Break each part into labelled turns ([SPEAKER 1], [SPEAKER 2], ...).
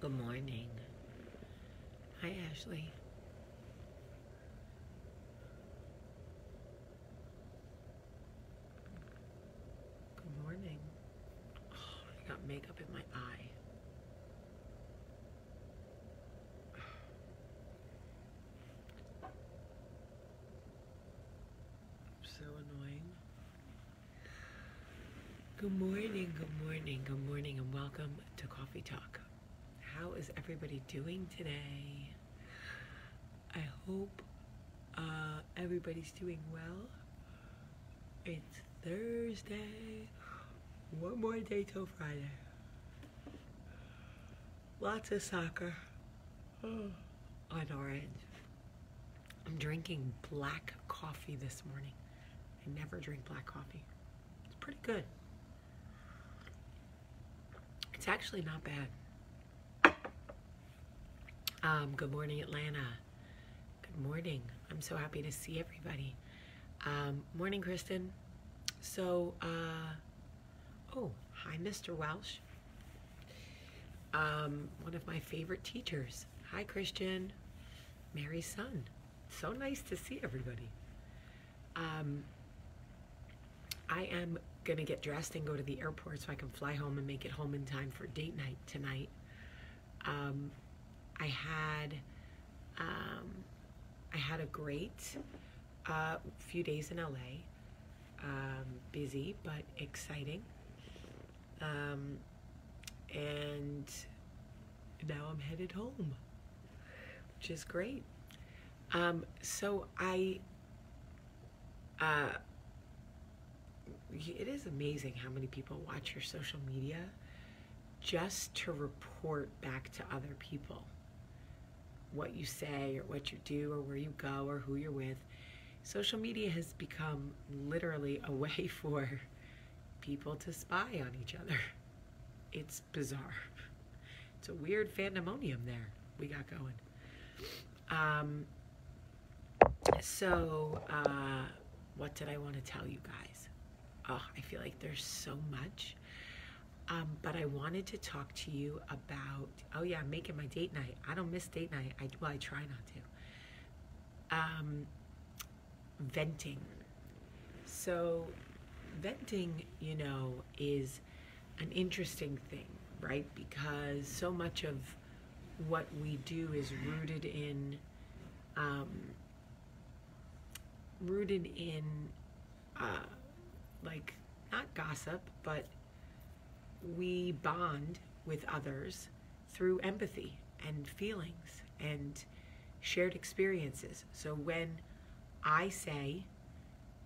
[SPEAKER 1] Good morning. Hi, Ashley. Good morning. Oh, I got makeup in my eye. So annoying. Good morning, good morning, good morning, and welcome to Coffee Talk. How is everybody doing today? I hope everybody's doing well. It's Thursday. One more day till Friday. Lots of soccer on our end. I'm drinking black coffee this morning. I never drink black coffee. It's pretty good. It's actually not bad. Good morning, Atlanta. Good morning. I'm so happy to see everybody. Morning, Kristen. So, oh, hi, Mr. Welsh. One of my favorite teachers. Hi, Christian. Mary's son. So nice to see everybody. I am going to get dressed and go to the airport so I can fly home and make it home in time for date night tonight. I had a great few days in LA. Busy but exciting. And now I'm headed home, which is great. So it is amazing how many people watch your social media just to report back to other people what you say or what you do or where you go or who you're with. Social media has become literally a way for people to spy on each other. It's bizarre. It's a weird pandemonium there we got going. What did I want to tell you guys? Oh, I feel like there's so much. But I wanted to talk to you about, oh yeah, I'm making my date night. I don't miss date night. I try not to. Venting. So venting, is an interesting thing, right? Because so much of what we do is rooted in like, not gossip, but we bond with others through empathy and feelings and shared experiences. So when I say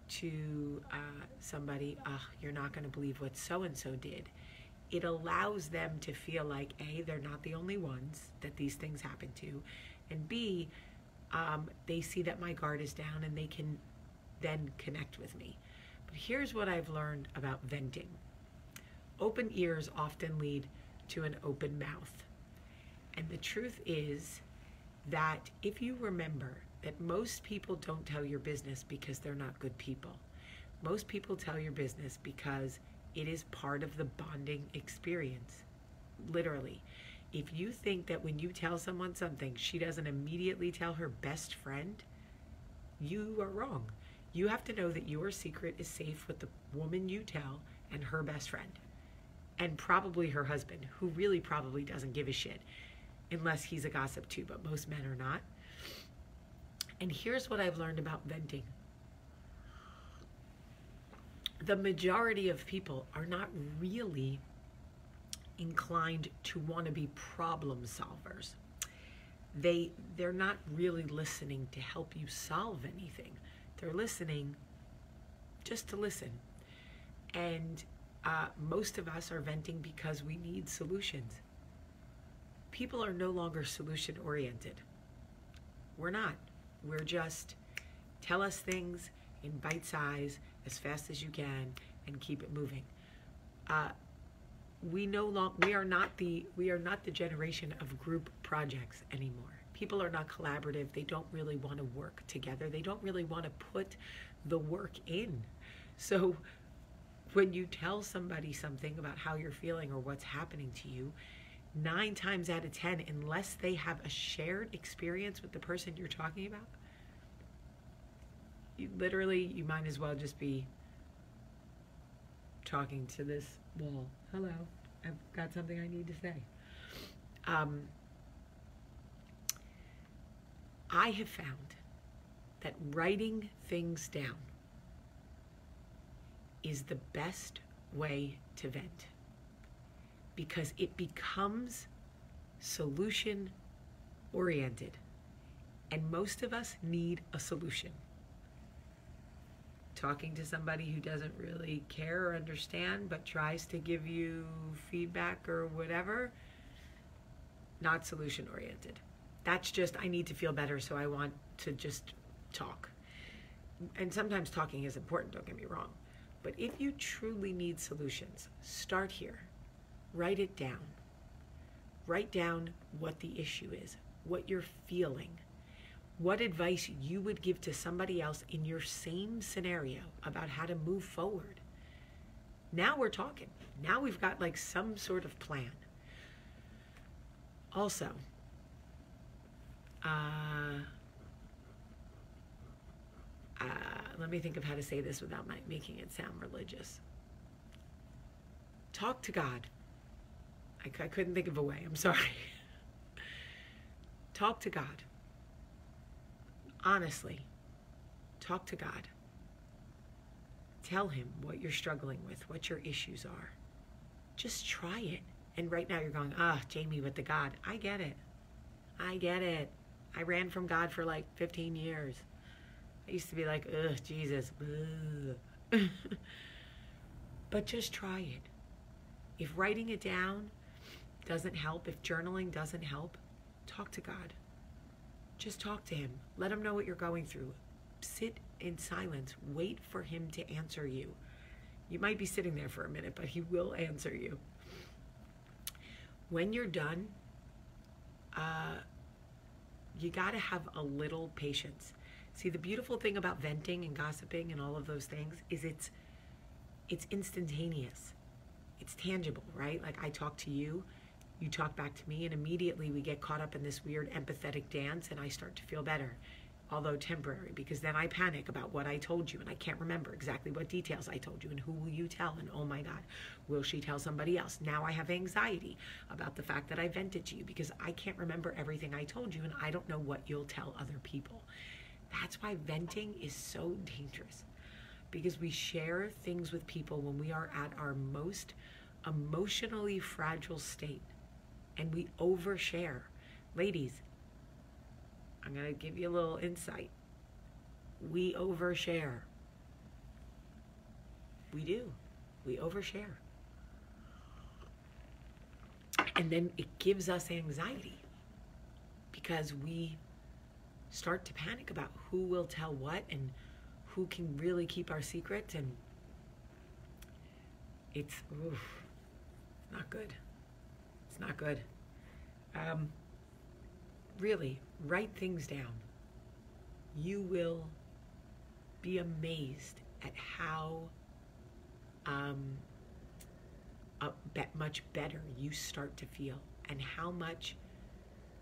[SPEAKER 1] to somebody, you're not going to believe what so-and-so did, it allows them to feel like, A, they're not the only ones that these things happen to, and B, they see that my guard is down and they can then connect with me. But here's what I've learned about venting. Open ears often lead to an open mouth. And the truth is that if you remember that most people don't tell your business because they're not good people. Most people tell your business because it is part of the bonding experience. Literally. If you think that when you tell someone something, she doesn't immediately tell her best friend, you are wrong. You have to know that your secret is safe with the woman you tell and her best friend. And probably her husband, who really probably doesn't give a shit, unless he's a gossip too, but most men are not. And here's what I've learned about venting. The majority of people are not really inclined to want to be problem solvers. They're not really listening to help you solve anything. They're listening just to listen. And most of us are venting because we need solutions. People are no longer solution oriented. We're not. We're just tell us things in bite size as fast as you can and keep it moving. We are not the generation of group projects anymore. People are not collaborative. They don't really want to work together. They don't really want to put the work in. So when you tell somebody something about how you're feeling or what's happening to you, 9 times out of 10, unless they have a shared experience with the person you're talking about, you might as well just be talking to this wall. Hello, I've got something I need to say. I have found that writing things down is the best way to vent, because it becomes solution oriented, and most of us need a solution. Talking to somebody who doesn't really care or understand but tries to give you feedback or whatever, not solution oriented. That's just, I need to feel better, so I want to just talk. And sometimes talking is important, don't get me wrong. But if you truly need solutions, start here. Write it down. Write down what the issue is, what you're feeling, what advice you would give to somebody else in your same scenario about how to move forward. Now we're talking. Now we've got like some sort of plan. Also, let me think of how to say this without making it sound religious. Talk to God. I couldn't think of a way. I'm sorry. Talk to God. Honestly, talk to God. Tell him what you're struggling with, what your issues are. Just try it. And right now you're going, Jamie with the God. I get it. I get it. I ran from God for like 15 years. I used to be like, ugh, Jesus. Ugh. But just try it. If writing it down doesn't help, if journaling doesn't help, talk to God. Just talk to him. Let him know what you're going through. Sit in silence. Wait for him to answer you. You might be sitting there for a minute, but he will answer you. When you're done, you got to have a little patience. See, the beautiful thing about venting and gossiping and all of those things is it's instantaneous. It's tangible, right? Like I talk to you, you talk back to me, and immediately we get caught up in this weird empathetic dance, and I start to feel better, although temporary, because then I panic about what I told you, and I can't remember exactly what details I told you, and who will you tell, and oh my God, will she tell somebody else? Now I have anxiety about the fact that I vented to you, because I can't remember everything I told you, and I don't know what you'll tell other people. That's why venting is so dangerous, because we share things with people when we are at our most emotionally fragile state, and we overshare. Ladies, I'm going to give you a little insight. We overshare. We do. We overshare. And then it gives us anxiety because we start to panic about who will tell what and who can really keep our secrets, and it's not good. It's not good. Really, write things down. You will be amazed at how much better you start to feel, and how much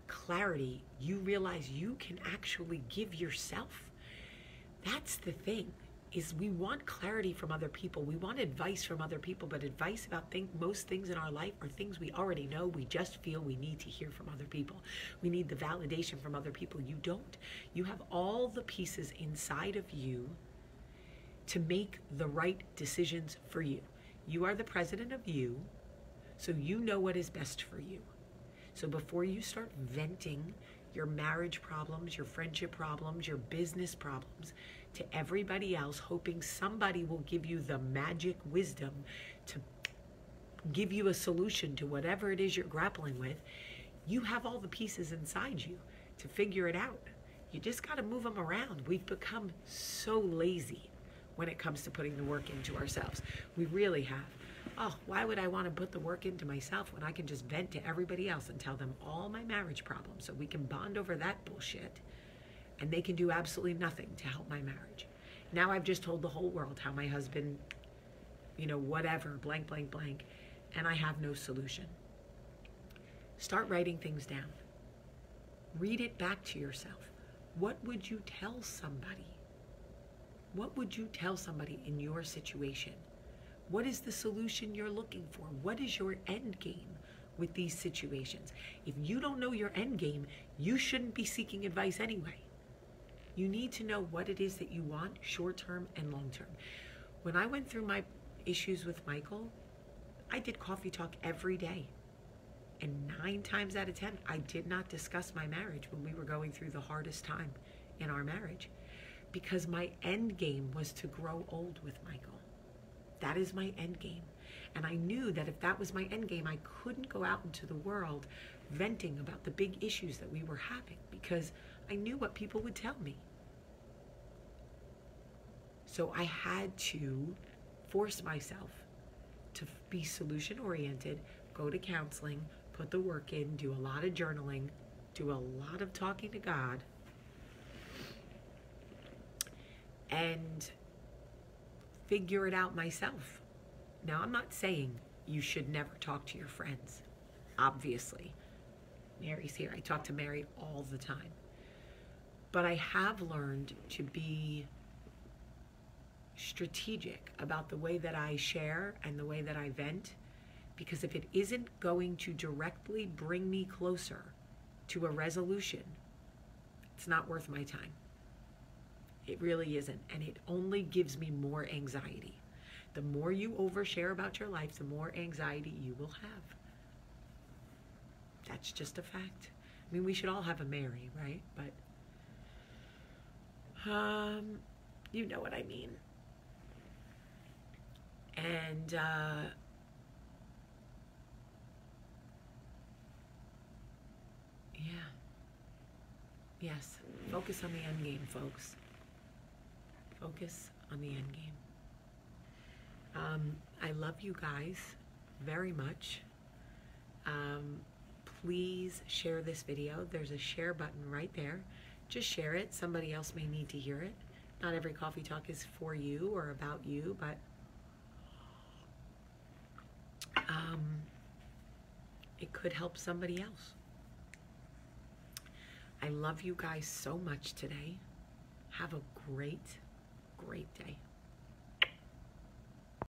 [SPEAKER 1] clarity you realize you can actually give yourself. That's the thing, is we want clarity from other people. We want advice from other people, but advice about most things in our life are things we already know. We just feel we need to hear from other people. We need the validation from other people. You don't. You have all the pieces inside of you to make the right decisions for you. You are the president of you, so you know what is best for you. So before you start venting your marriage problems, your friendship problems, your business problems to everybody else, hoping somebody will give you the magic wisdom to give you a solution to whatever it is you're grappling with, you have all the pieces inside you to figure it out. You just got to move them around. We've become so lazy when it comes to putting the work into ourselves. We really have. Oh, why would I want to put the work into myself when I can just vent to everybody else and tell them all my marriage problems so we can bond over that bullshit, and they can do absolutely nothing to help my marriage. Now I've just told the whole world how my husband, whatever, blank, blank, blank, and I have no solution. Start writing things down. Read it back to yourself. What would you tell somebody? What would you tell somebody in your situation? What is the solution you're looking for? What is your end game with these situations? If you don't know your end game, you shouldn't be seeking advice anyway. You need to know what it is that you want, short term and long term. When I went through my issues with Michael, I did coffee talk every day. And 9 times out of 10, I did not discuss my marriage when we were going through the hardest time in our marriage, because my end game was to grow old with Michael. That is my end game. And I knew that if that was my end game, I couldn't go out into the world venting about the big issues that we were having, because I knew what people would tell me. So I had to force myself to be solution oriented, go to counseling, put the work in, do a lot of journaling, do a lot of talking to God, and figure it out myself. Now, I'm not saying you should never talk to your friends. Obviously, Mary's here. I talk to Mary all the time. But I have learned to be strategic about the way that I share and the way that I vent, because if it isn't going to directly bring me closer to a resolution, it's not worth my time. It really isn't. And it only gives me more anxiety. The more you overshare about your life, the more anxiety you will have. That's just a fact. I mean, we should all have a Mary, right? But, you know what I mean. And, yeah. Yes. Focus on the end game, folks. Focus on the end game. I love you guys very much. Please share this video. There's a share button right there. Just share it. Somebody else may need to hear it. Not every coffee talk is for you or about you, but it could help somebody else. I love you guys so much today. Have a great, great day.